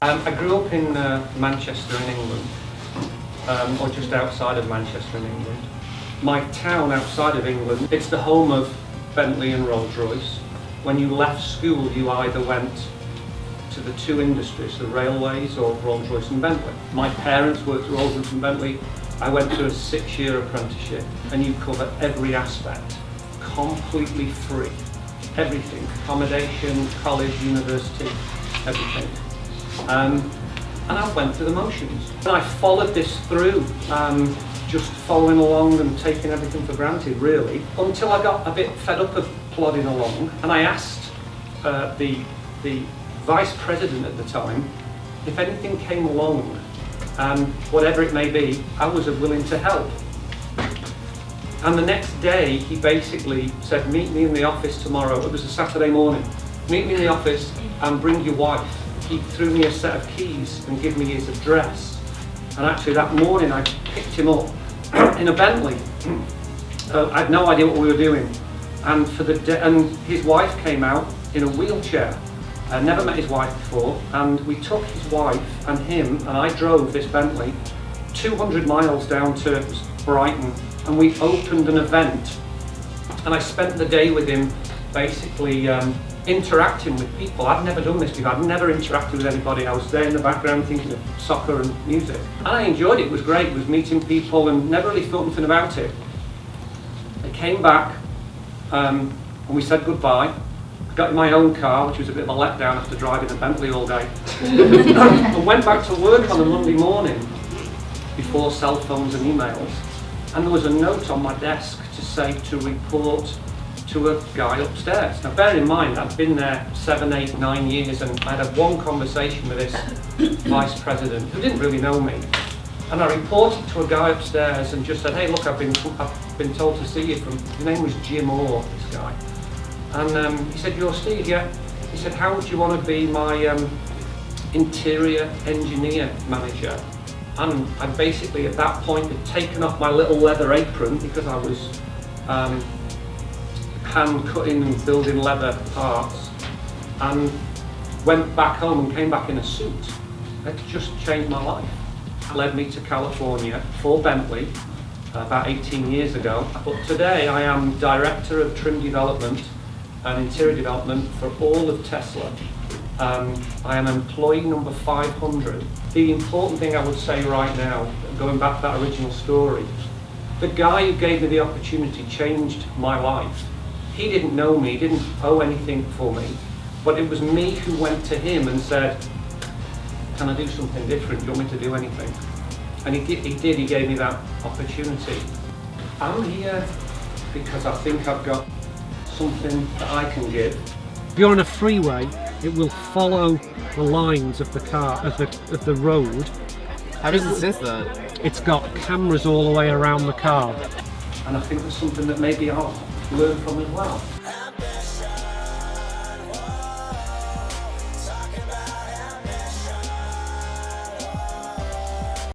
I grew up in Manchester in England, or just outside of Manchester in England. My town outside of England, it's the home of Bentley and Rolls-Royce. When you left school, you either went to the two industries, the railways or Rolls-Royce and Bentley. My parents worked at Rolls-Royce and Bentley. I went through a 6-year apprenticeship, and you cover every aspect, completely free. Everything, accommodation, college, university, everything. And I went through the motions. And I followed this through, just following along and taking everything for granted, really, until I got a bit fed up of plodding along. And I asked the vice president at the time if anything came along, whatever it may be, I was willing to help. And the next day, he basically said, meet me in the office tomorrow. It was a Saturday morning. Meet me in the office and bring your wife. He threw me a set of keys and gave me his address. And actually that morning I picked him up in a Bentley. I had no idea what we were doing. And and his wife came out in a wheelchair. I never met his wife before. And we took his wife and him, and I drove this Bentley 200 miles down to Brighton. And we opened an event, and I spent the day with him basically interacting with people. I'd never done this before. I'd never interacted with anybody. I was there in the background thinking of soccer and music. And I enjoyed it. It was great. It was meeting people and never really thought anything about it. I came back and we said goodbye. I got in my own car, which was a bit of a letdown after driving a Bentley all day. And went back to work on a Monday morning before cell phones and emails. And there was a note on my desk to say to report to a guy upstairs. Now bear in mind, I'd been there 7, 8, 9 years, and I'd had one conversation with this vice president who didn't really know me. And I reported to a guy upstairs and just said, hey look, I've been told to see you from, his name was Jim Orr, this guy. And he said, you're Steve, yeah. He said, how would you want to be my interior engineer manager? And I basically at that point had taken off my little leather apron because I was hand cutting and building leather parts, and went back home and came back in a suit. It just changed my life. It led me to California for Bentley about 18 years ago. But today I am Director of Trim Development and Interior Development for all of Tesla. I am employee number 500. The important thing I would say right now, going back to that original story, the guy who gave me the opportunity changed my life. He didn't know me, didn't owe anything for me, but it was me who went to him and said, can I do something different? Do you want me to do anything? And he did, he gave me that opportunity. I'm here because I think I've got something that I can give. If you're on a freeway, it will follow the lines of the car, of the road. How does it sense that? It's got cameras all the way around the car. And I think there's something that maybe I'll learn from as well.